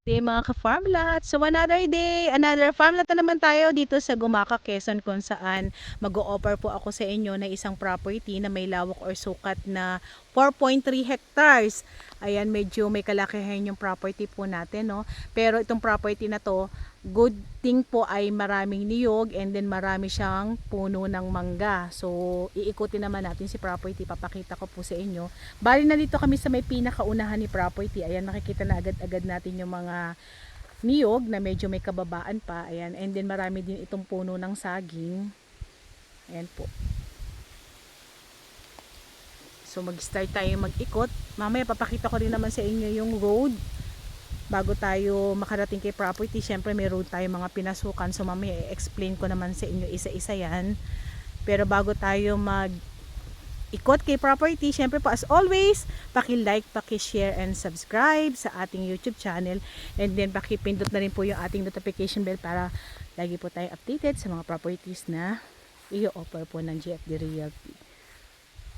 Day mga ka-farmlat. So another day, another farmlat na naman tayo dito sa Gumaca, Quezon kung saan mag-o-offer po ako sa inyo na isang property na may lawak or sukat na 4.3 hectares. Ayan, medyo may kalakihan yung property po natin, no? Pero itong property na to, good thing po ay maraming niyog and then marami siyang puno ng mangga. So iikutin naman natin si property, papakita ko po sa inyo. Bali na dito kami sa may pinakaunahan ni property. Ayan, makikita na agad-agad natin yung mga niyog na medyo may kababaan pa. Ayan, and then marami din itong puno ng saging. Ayan po. So mag-start tayo mag-ikot. Mamaya papakita ko rin naman sa inyo yung road bago tayo makarating kay property. Syempre may road tayo mga pinasukan, so mamaya i-explain ko naman sa inyo isa-isa yan. Pero bago tayo mag ikot kay property, syempre po as always, paki-like, paki-share and subscribe sa ating YouTube channel, and then paki-pindot na rin po yung ating notification bell para lagi po tayo updated sa mga properties na i-offer po ng GFD Realty.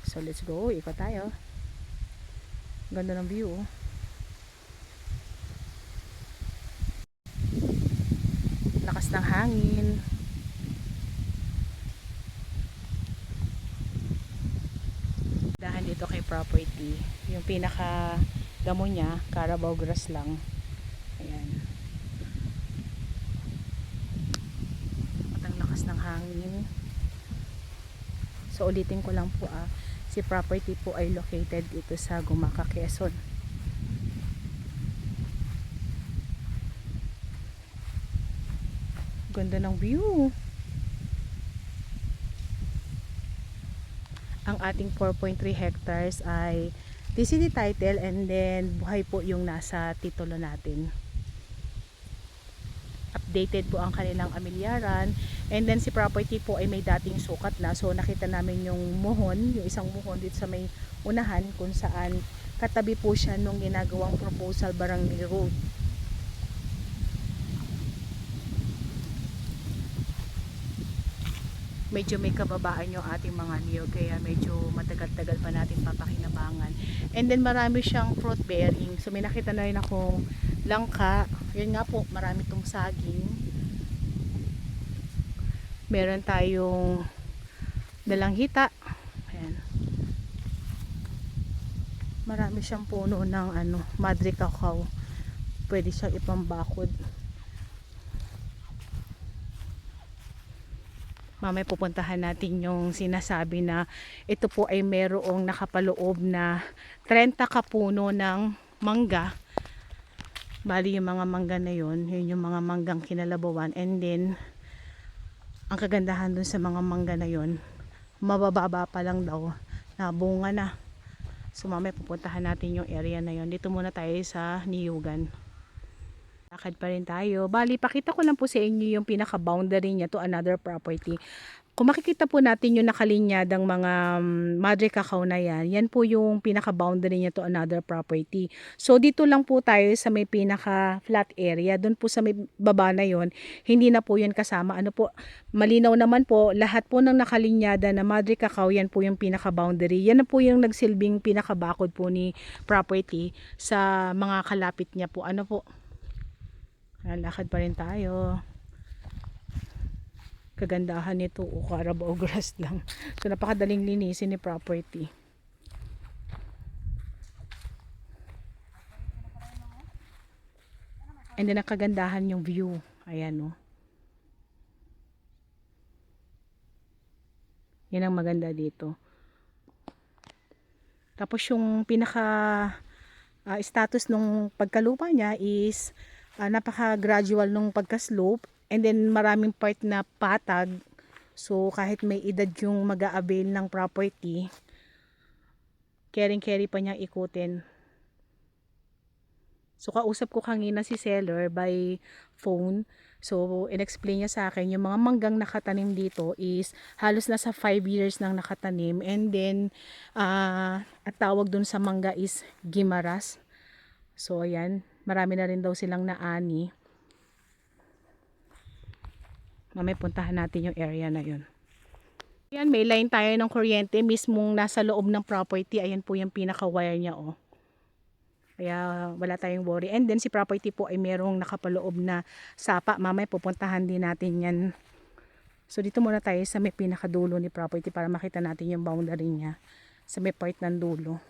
So let's go, ikot tayo. Ganda ng view, oh. Lakas ng hangin. Dahan dito kay property, yung pinaka damo niya, Carabao grass lang. Ayan. At ang lakas ng hangin. So ulitin ko lang po, si property po ay located dito sa Gumaca, Quezon. Ganda ng view. Ang ating 4.3 hectares ay TCD title, and then buhay po yung nasa titulo natin. Updated po ang kanilang amilyaran, and then si property po ay may dating sukat na. So nakita namin yung muhon, yung isang muhon dito sa may unahan kung saan katabi po siya nung ginagawang proposal barangay road. Medyo may kababaan yung ating mga niyog, kaya medyo matagal-tagal pa natin papakinabangan. And then marami siyang fruit bearing. So may nakita na rin akong langka. Yun nga po, marami tong saging. Meron tayong dalanghita. Ayan. Marami siyang puno ng madre cacao. Pwede siyang ipambakod. Mamaya pupuntahan natin yung sinasabi na ito po ay merong nakapaloob na 30 kapuno ng mangga. Bali yung mga mangga na yun yung mga manggang kinalabawan, and then ang kagandahan dun sa mga mangga na yun, mabababa pa lang daw na bunga na. So mamaya pupuntahan natin yung area na yun. Dito muna tayo sa Niyugan. Lakad pa rin tayo. Bali, pakita ko lang po sa inyo yung pinaka-boundary niya to another property. Kung makikita po natin yung nakalinyadang mga madre cacao na yan, yan po yung pinaka-boundary niya to another property. So, dito lang po tayo sa may pinaka-flat area. Doon po sa may baba na yon, hindi na po yun kasama. Ano po, malinaw naman po, lahat po ng nakalinyada na madre cacao, yan po yung pinaka-boundary. Yan na po yung nagsilbing pinaka-bakod po ni property sa mga kalapit niya po. Ano po, lakad pa rin tayo. Kagandahan nito, Carabao grass lang. So napakadaling linisin ni property. And then ang kagandahan yung view. Ayan, oh. Yan ang maganda dito. Tapos yung pinaka status nung pagkalupa niya is napaka gradual nung pagka-slope, and then maraming part na patag. So kahit may edad yung mag-a-avail ng property, caring-carry pa niyang ikutin. So kausap ko kanina si seller by phone. So in-explain niya sa akin yung mga manggang nakatanim dito is halos nasa 5 years nang nakatanim, and then at tawag dun sa mangga is Gimaras. So ayan, marami na rin daw silang naani. Mamaya puntahan natin yung area na yun. Ayan, may line tayo ng kuryente mismong nasa loob ng property. Ayan po yung pinaka-wire niya, oh. Kaya wala tayong worry. And then si property po ay merong nakapaloob na sapa. Mamaya pupuntahan din natin yan. So dito muna tayo sa may pinakadulo ni property para makita natin yung boundary niya. Sa may part ng dulo.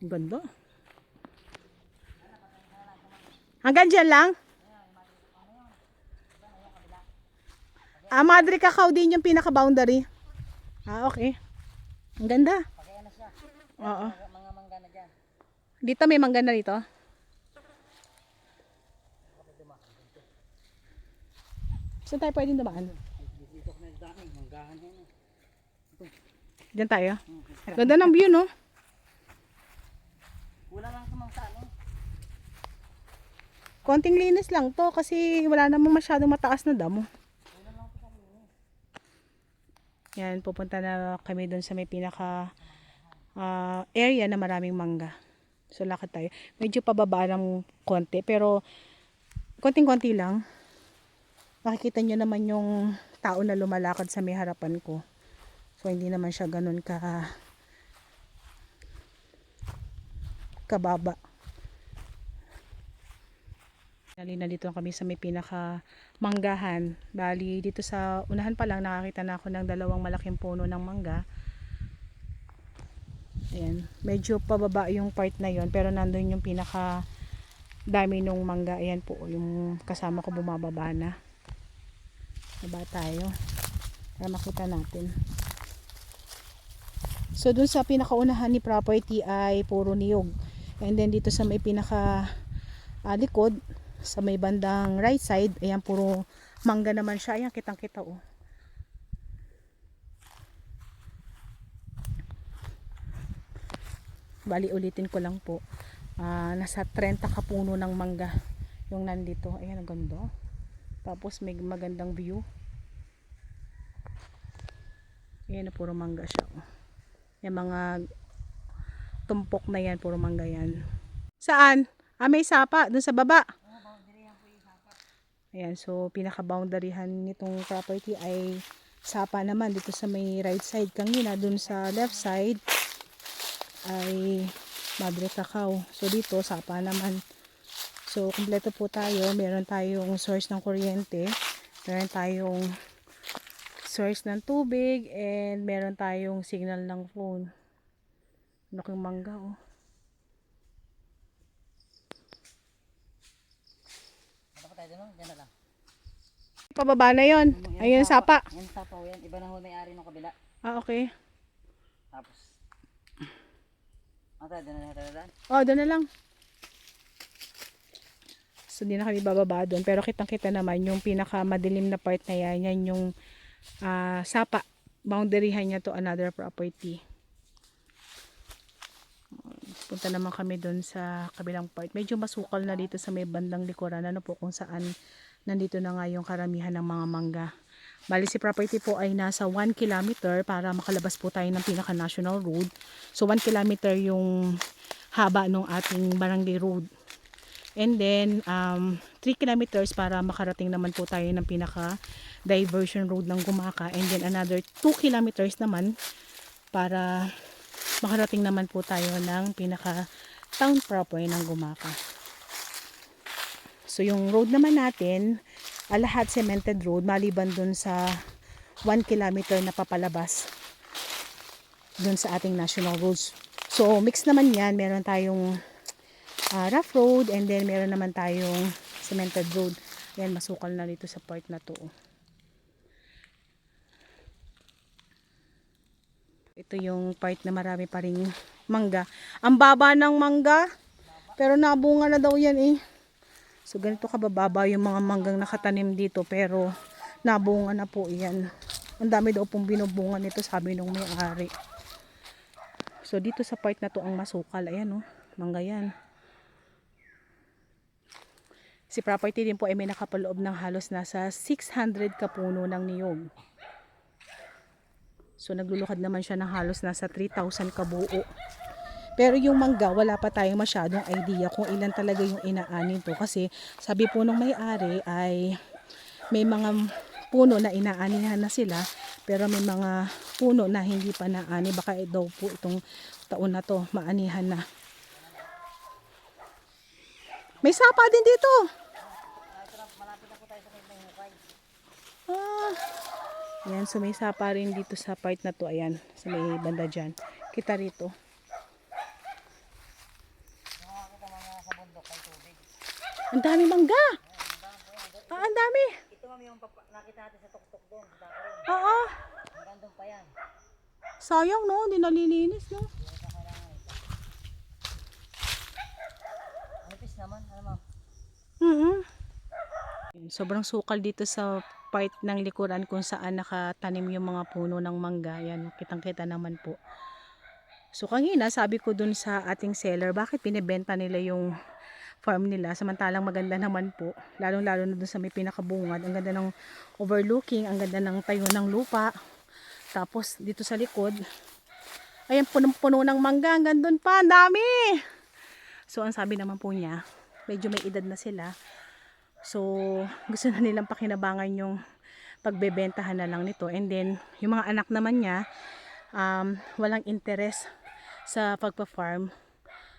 Ganda. Hanggang dyan lang? Madre Cacao din yung pinaka-boundary. Okay. Ang ganda. Oo. Mga mangga na dyan. Dito may mangga na dito. Saan tayo pwedeng dumaan? Dito na dami, manggahan yan. Diyan tayo. Ganda ng view, no? Wala lang sa ano. Konting linis lang to kasi wala namang masyadong mataas na damo. Yan, pupunta na kami doon sa may pinaka area na maraming mangga. So lakad tayo. Medyo pababa ng konti pero konting-konti lang. Makikita nyo naman yung tao na lumalakad sa may harapan ko. So hindi naman siya ganun kababa. Na dito kami sa may pinaka manggahan. Bali dito sa unahan pa lang nakakita na ako ng dalawang malaking puno ng mangga. Ayan, medyo pababa yung part na yon pero nandun yung pinaka dami nung mangga. Ayan po yung kasama ko bumababa na. Baba tayo para makita natin. So dun sa pinakaunahan ni property ay puro niyog. And then dito sa may pinaka likod sa may bandang right side, ayan puro mangga naman siya. Ayan, kitang kita oh. Bali ulitin ko lang po, nasa 30 kapuno ng mangga yung nandito. Ayan, ang ganda. Tapos may magandang view. Ayan, puro mangga siya oh. Yung mga tumpok na yan, puro mangga yan. Saan? May sapa dun sa baba. Ayan, so pinaka-boundaryhan nitong property ay sapa naman dito sa may right side. Kanina dun sa left side ay Madre Cacao. So dito sapa naman. So kumpleto po tayo. Meron tayong source ng kuryente, meron tayong source ng tubig, and meron tayong signal ng phone. Laking mangga oh. Pababa na yon. Ayun sapa. Yan sapa o yan. Iba na ho may-ari ng kabila. Okay. Tapos. Doon na natin. Doon na lang. So di na kami bababa doon. Pero kitang-kita naman yung pinaka madilim na part na yan. Yan yung sapa. Boundaryhan niya to another property. Punta naman kami doon sa kabilang part. Medyo masukal na dito sa may bandang likuran. Ano po kung saan nandito na nga yung karamihan ng mga mangga. Bali si property po ay nasa 1 kilometer para makalabas po tayo ng pinaka national road. So 1 kilometer yung haba ng ating barangay road. And then 3 kilometers para makarating naman po tayo ng pinaka diversion road ng Gumaka. And then another 2 kilometers naman para makarating naman po tayo ng pinaka town proper ng Gumaka. So yung road naman natin, lahat cemented road maliban dun sa 1 kilometer na papalabas dun sa ating national roads. So mix naman yan, meron tayong rough road and then meron naman tayong cemented road. Yan, masukal na dito sa part na to. Ito yung part na marami pa ring mangga. Ang baba ng mangga, pero nabunga na daw yan eh. So ganito kabababa yung mga manggang nakatanim dito, pero nabunga na po yan. Ang dami daw pong binubunga nito, sabi nung may-ari. So dito sa part na to ang masukal. Ayan oh, mangga yan. Si property din po ay may nakapaloob ng halos nasa 600 kapuno ng niyog. So naglulukad naman siya ng halos nasa 3,000 kabuo. Pero yung mangga, wala pa tayong masyadong idea kung ilan talaga yung inaanin to. Kasi sabi po nung may-ari ay may mga puno na inaanihan na sila. Pero may mga puno na hindi pa naani. Baka daw po itong taon na to maanihan na. May sapa din dito. Ito na, malapit na po tayo sa may hukay. Ah. Ayan, so may sapa rin dito sa part na to. Ayan, sa may banda dyan. Kita rito. Nakakita mga sa bundok ay tubig. Ang dami mangga. Ang dami. Ito ma'am yung nakita natin sa tuktok doon. Sa Takaroon. Oo. Hanggang doon pa yan. Sayang no, hindi nalilinis no. Manipis naman, ano ma'am? Sobrang sukal dito sa part ng likuran kung saan nakatanim yung mga puno ng mangga. Yan, kitang-kita naman po. So kanina sabi ko dun sa ating seller, bakit binebenta nila yung farm nila samantalang maganda naman po. Lalong-lalo na dun sa may pinakabungad. Ang ganda ng overlooking, ang ganda ng tayo ng lupa. Tapos dito sa likod, ayan, punong-puno ng mangga. Ang ganda pa, ang dami! So ang sabi naman po niya, medyo may edad na sila. So gusto na nilang pakinabangan yung pagbebentahan na lang nito. And then yung mga anak naman niya, walang interest sa pagpa-farm.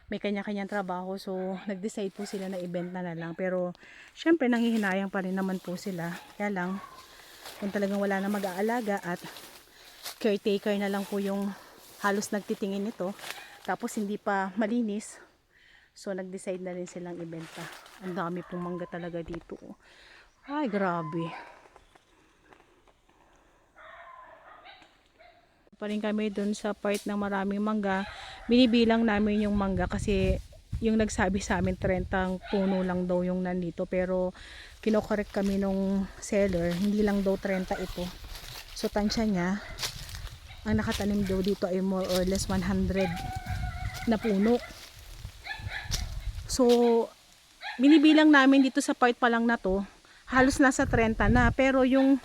May kanya-kanyang trabaho. So nag-decide po sila na ibenta na lang. Pero syempre nanghihinayang pa rin naman po sila. Kaya lang, kung talagang wala na mag-aalaga at caretaker na lang po yung halos nagtitingin nito. Tapos hindi pa malinis. So nag-decide na rin silang ibenta. Ang dami pong mangga talaga dito. Ay, grabe. Pa rin kami dun sa part ng maraming mangga. Binibilang namin yung mangga kasi yung nagsabi sa amin 30 puno lang daw yung nandito. Pero kinokorek kami nung seller, hindi lang daw 30 ito. So tansya niya, ang nakatanim daw dito ay more or less 100 na puno. So, binibilang namin dito sa part pa lang na to, halos nasa 30 na. Pero yung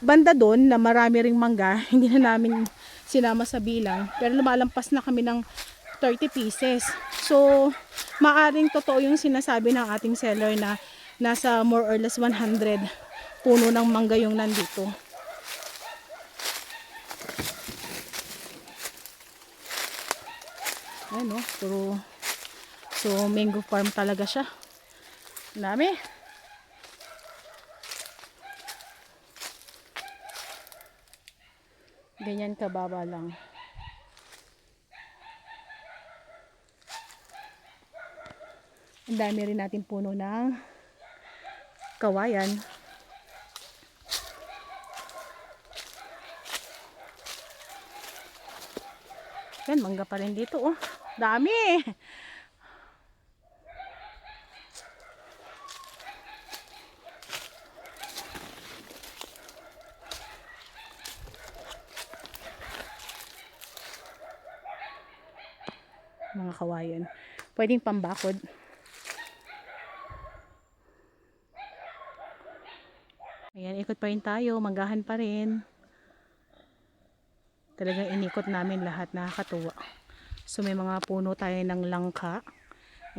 banda doon na marami ring mangga, hindi na namin sinama sa bilang. Pero lumalampas na kami ng 30 pieces. So, maaring totoo yung sinasabi ng ating seller na nasa more or less 100 puno ng mangga yung nandito. Ayan o, puro. So, mango farm talaga siya. Ang dami. Ganyan kababa lang. Ang dami rin natin puno ng kawayan. Yan, mangga pa rin dito oh. Dami! Mga kawayan. Pwedeng pambakod. Ayan, ikot pa rin tayo. Manggahan pa rin. Talagang inikot namin lahat. Nakakatuwa. So may mga puno tayo ng langka.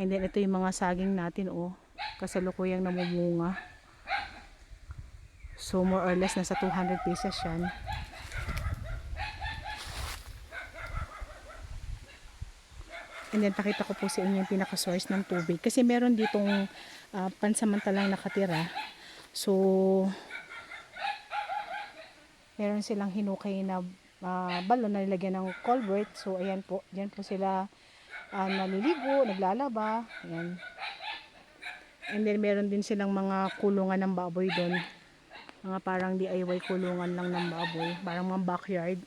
And then ito yung mga saging natin oh. Kasalukuyang namumunga. So more or less nasa 200 pieces yan. And then pakita ko po sa inyo yung pinaka-source ng tubig. Kasi meron ditong pansamantalang nakatira. So, meron silang hinukay na balon na nilagyan ng culvert. So, ayan po. Diyan po sila naliligo, naglalaba. Ayan. And then, meron din silang mga kulungan ng baboy doon. Mga parang DIY kulungan lang ng baboy. Parang mga backyard.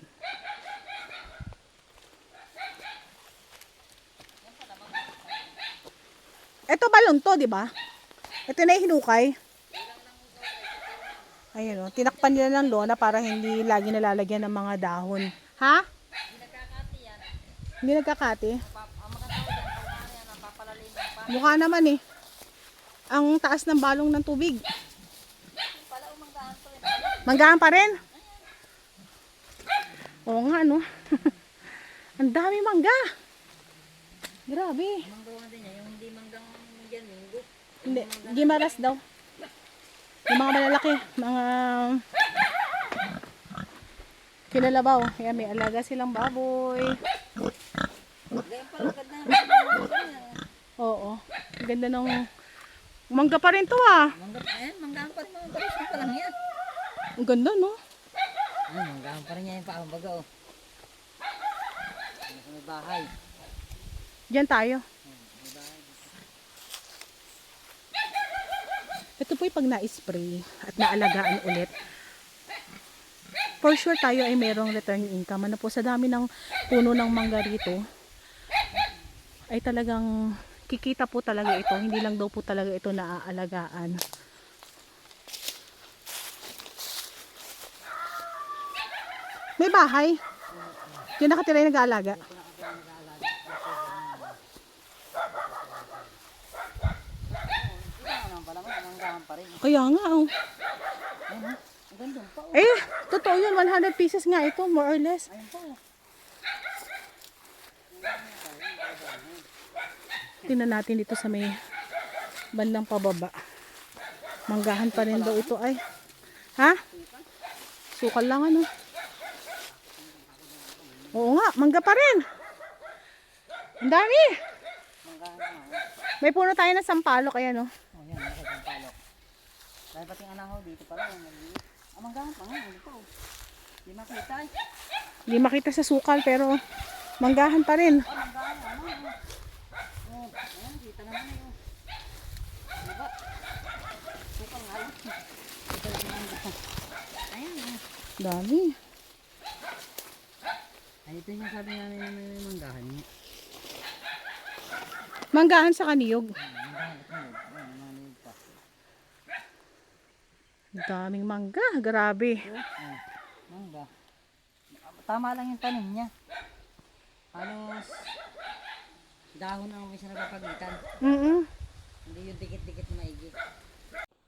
Ito balon to, di ba? Ito na yung hinukay. Ayun o, tinakpan nila ng lona para hindi lagi nalalagyan ng mga dahon. Ha? Hindi nagkakati yan. Hindi nagkakati? Ang maganda ko yan, pag ano yan, napapalalim ng pa. Mukha naman eh. Ang taas ng balong ng tubig. Pala umanggaan to rin. Manggahan pa rin? Oo nga no. Ang dami mangga. Grabe. Manggawan din niya, yung hindi manggang yan, minggo. Hindi, gimaras daw. Yung mga malalaki, mga kinalabaw. Ayan, may alaga silang baboy. Ganyan pala agad na. Oo. Ang ganda ng mangga pa rin to ah. Manggaan pa rin mga presyon pa lang yan. Ang ganda no? Manggaan pa rin yan yung paang baga oh. Sa may bahay. Diyan tayo. May bahay. Ito po yung pag na-spray at naalagaan ulit. For sure tayo ay merong return income. Ano po, sa dami ng puno ng mangga rito, ay talagang kikita po talaga ito. Hindi lang daw po talaga ito naaalagaan. May bahay. Diyan nakatira yung nag-aalaga. Ano naman pala manggaan pa rin. Kaya nga oh. Ayun oh. Ang ganda pa oh. Eh, totoo yun. 100 pieces nga ito, more or less. Ayun pa oh. Tingnan natin dito sa may bandang pababa. Manggahan pa rin daw ito ay. Ha? Sukal lang ano. Oo nga, mangga pa rin. Ang dami. Manggaan na nga. May puno tayo ng sampalok ayan oh. Oh yan, nakita yung palok. Dahil pati ang anahaw dito pala. Manggaan pa nga. Ano pa oh. Di makita eh. Hindi makita sa sukal pero manggahan pa rin. Manggaan na naman oh. Oh, ayan, kita naman eh oh. Diba? Sukal nga lang. Ito lang manggaan. Ayan oh. Dami. Ay, ito yung sabi namin na may manggahan niya. Manggahan sa kaniyog. Manggahan at niyog. Ayan, maniyog pa. Daming mangga, grabe. Oh, mangga. Tama lang yung tanim niya. Halos dahon ang may napapagitan. Hindi yung dikit-dikit na maigi.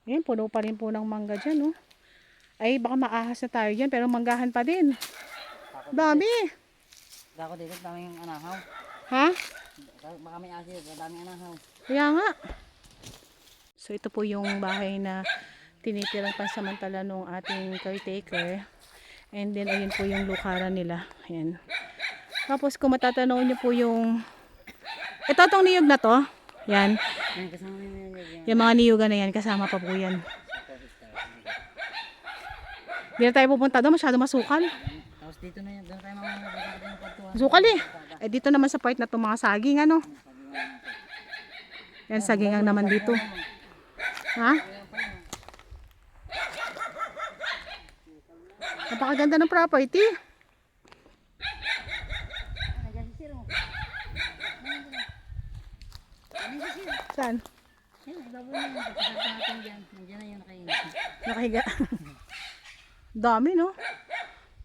Ayan, puno pa rin po ng mangga dyan oh. Ay, baka maahas na tayo dyan pero manggahan pa din. Dami. Dako dito, daming anahaw. Ha? Baka may asid, daming anahaw. Kaya nga. So ito po yung bahay na tinitirang pansamantala nung ating caretaker. And then ayun po yung lukaran nila. Ayan. Tapos kung matatanaw nyo po yung ito tong niyog na to. Yan. Yan, kasama nyo yan. Yung mga niyugan na yan kasama pa po yan. Hindi na tayo pupunta doon. Masyado masukal. Tapos dito na yan, doon tayo mamaya baka yung pagtuhan. Masukal eh. Eh dito naman sa part na to mga saging ano. Yan sagingang naman dito. Ha? Napakaganda ng property. Nandiyan si Sir oh. Nandiyan si Sir. Saan? Yan, ibabaw na yan. Pagkasap natin dyan. Nandiyan na yun nakainit. Nakahiga. Dami no?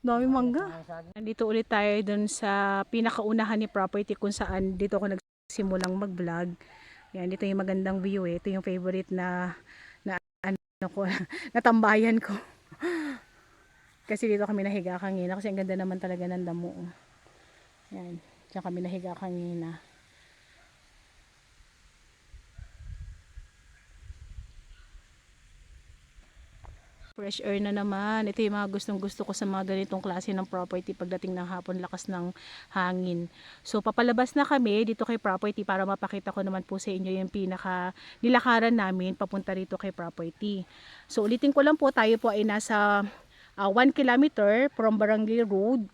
Dami mangga. Nandito ulit tayo dun sa pinakaunahan ni property kung saan dito ako nagsimulang mag-vlog. Yan, dito yung magandang view eh. Ito yung favorite na ano ko, natambayan ko. Kasi dito kami nahiga kanina kasi ang ganda naman talaga ng damo. Yan, diyan kami nahiga kanina. Fresh air na naman. Ito yung mga gustong gusto ko sa mga ganitong klase ng property pagdating ng hapon, lakas ng hangin. So papalabas na kami dito kay property para mapakita ko naman po sa inyo yung pinaka nilakaran namin papunta rito kay property. So ulitin ko lang po, tayo po ay nasa 1 kilometer from Barangay Road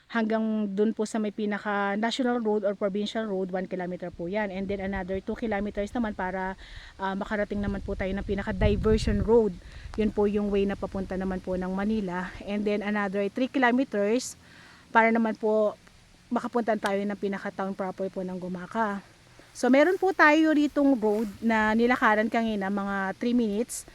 hanggang dun po sa may pinaka national road or provincial road, 1 kilometer po yan. And then another 2 kilometers naman para makarating naman po tayo ng pinaka diversion road. Yun po yung way na papunta naman po ng Manila. And then another 3 kilometers para naman po makapunta tayo ng pinaka town proper po ng Gumaca. So meron po tayo ditong road na nilakaran kanina mga 3 minutes.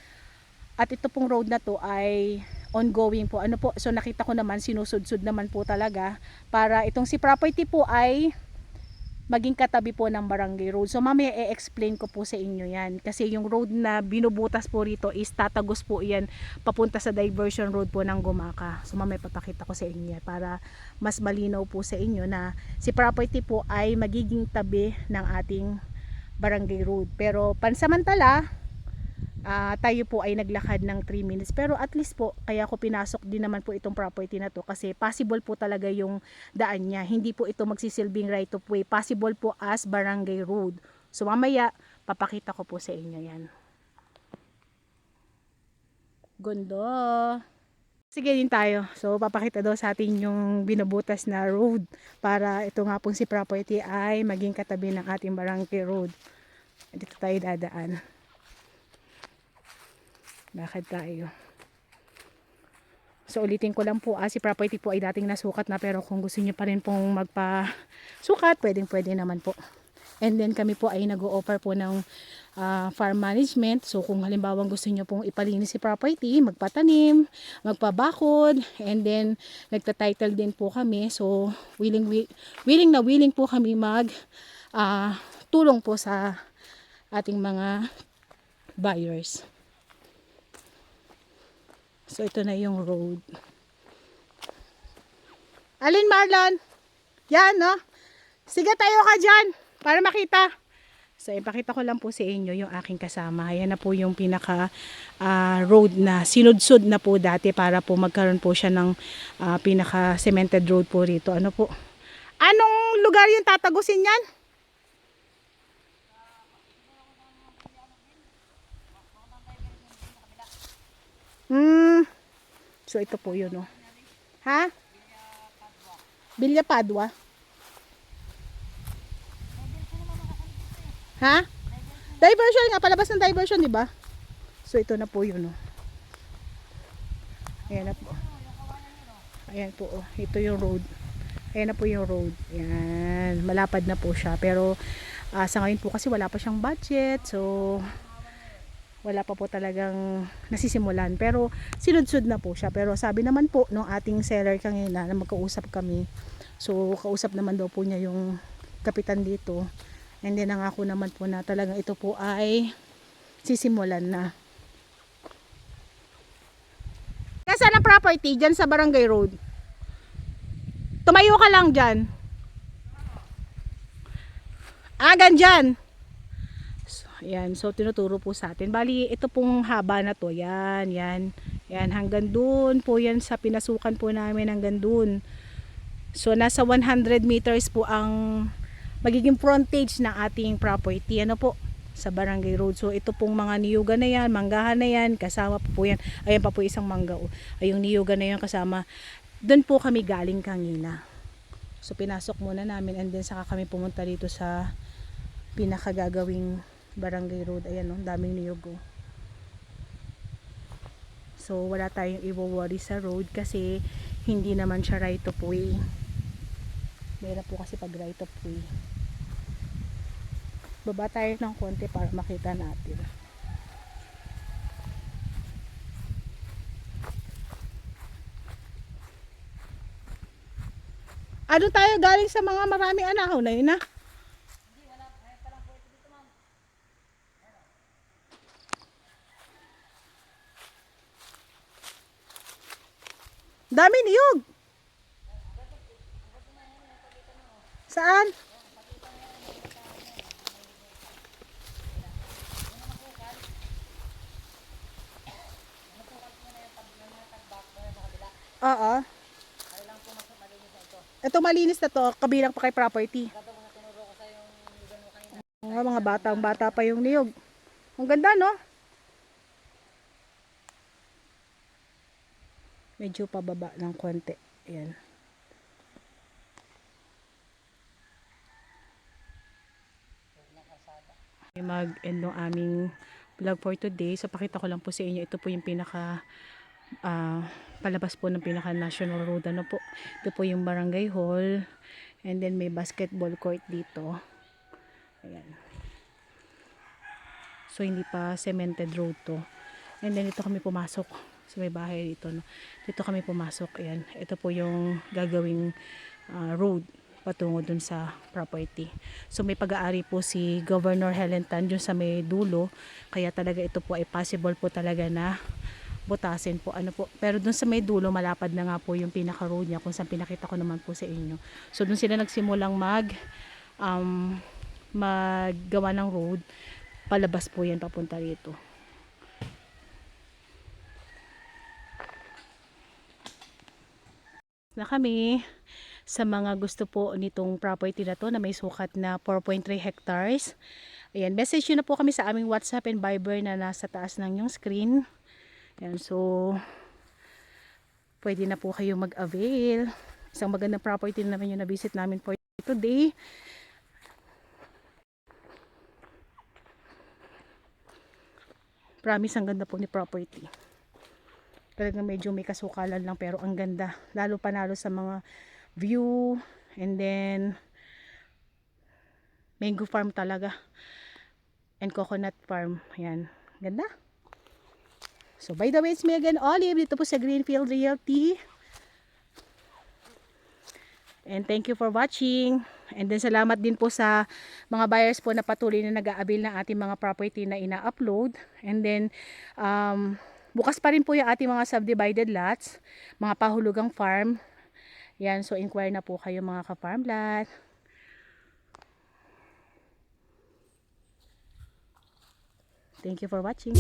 At ito pong road na to ay ongoing po. Ano po? So nakita ko naman sinusud-sud naman po talaga para itong si property po ay maging katabi po ng barangay road. So mamaya i-explain ko po sa inyo yan. Kasi yung road na binubutas po rito is tatagos po yan papunta sa diversion road po ng Gumaca. So mamaya papakita ko sa inyo yan para mas malinaw po sa inyo na si property po ay magiging tabi ng ating barangay road. Pero pansamantala, tayo po ay naglakad ng 3 minutes pero at least po kaya ko pinasok din naman po itong property na to kasi possible po talaga yung daan niya, hindi po ito magsisilbing right of way, possible po as barangay road. So mamaya, papakita ko po sa inyo yan. Ganda. Sige din tayo. So papakita daw sa atin yung binubutas na road para ito nga pong si property ay maging katabi ng ating barangay road. Dito tayo dadaan. Lakad tayo. So ulitin ko lang po, si property po ay dating nasukat na, pero kung gusto niyo pa rin pong magpa-sukat, pwede naman po. And then kami po ay nag-o-offer po ng farm management. So kung halimbawa gusto niyo pong ipalinis si property, magpatanim, magpabakod, and then nagta-title din po kami. So willing po kami tulong po sa ating mga buyers. So ito na yung road. Alin Marlon? Yan no? Sige tayo ka dyan para makita. So ipakita ko lang po sa inyo yung aking kasama. Ayan na po yung pinaka road na sinudsud na po dati para po magkaroon po siya ng pinaka cemented road po rito. Ano po? Anong lugar yung tatagusin yan? So ito po yun oh. Ha? Villa Padua. Ha? Diversion nga, palabas ng diversion, di ba? So ito na po yun oh. Ayan na po. Ayan po oh. Ito yung road. Ayan na po yung road. Ayan, malapad na po siya. Pero sa ngayon po kasi wala pa siyang budget. So wala pa po talagang nasisimulan, pero sinudsud na po siya. Pero sabi naman po nung ating seller kanina na magkausap kami, so kausap naman daw po niya yung kapitan dito, and then nangako naman po na talagang ito po ay sisimulan na. Nasaan ang property? Dyan sa Barangay Road. Tumayo ka lang dyan. Dyan. Ayan, so tinuturo po sa atin. Bali, ito pong haba na to. Yan. Yan, hanggang dun po yan sa pinasukan po namin hanggang dun. So, nasa 100 meters po ang magiging frontage ng ating property. Ano po? Sa Barangay Road. So, ito pong mga niyugan na yan, manggahan na yan, kasama po yan. Ayan pa po isang mangga. Ay, yung niyugan na yan kasama. Dun po kami galing kanina. So, pinasok muna namin and then saka kami pumunta dito sa pinakagagawing Barangay Road. Ayan o, daming niyog o. So wala tayong i-worry sa road kasi hindi naman siya right of way. Meron po kasi pag right of way. Baba tayo ng konti para makita natin. Ano tayo galing sa mga maraming anahaw na yun na? Dami niyog. Saan? Oo. Ito malinis na to, kabilang pa kay property. Mga bata pa yung niyog. Ang ganda no? Medyo pababa ng konti. Ayan. Mag-end ng aming vlog for today. So pakita ko lang po sa inyo. Ito po yung pinaka palabas po ng pinaka national road. Ano po? Ito po yung barangay hall. And then may basketball court dito. Ayan. So hindi pa cemented road to. And then ito kami pumasok. So may bahay dito. No? Dito kami pumasok. Ayan. Ito po yung gagawing road patungo dun sa property. So may pag-aari po si Governor Helen Tan dun sa may dulo. Kaya talaga ito po ay possible po talaga na butasin po. Ano po. Pero dun sa may dulo malapad na nga po yung pinaka road niya kung saan pinakita ko naman po sa inyo. So dun sila nagsimulang maggawa ng road. Palabas po yan papunta rito. Na kami sa mga gusto po nitong property na to na may sukat na 4.3 hectares. Ayan, message nyo na po kami sa aming WhatsApp and Viber na nasa taas ng yung screen. Ayan, so pwede na po kayo mag-avail. Isang magandang property naman yung na-visit namin for today. Promise, ang ganda po ni property. Talagang medyo may kasukalan lang pero ang ganda. Lalo panalo sa mga view, and then mango farm talaga. And coconut farm. Ayan. Ganda. So by the way, it's me again, Olive. Dito po sa Greenfield Realty. And thank you for watching. And then salamat din po sa mga buyers po na patuloy na nag-aabil ng ating mga property na ina-upload. And then bukas pa rin po yung ating mga subdivided lots, mga pahulugang farm. Yan, so inquire na po kayo mga ka-farm lot. Thank you for watching.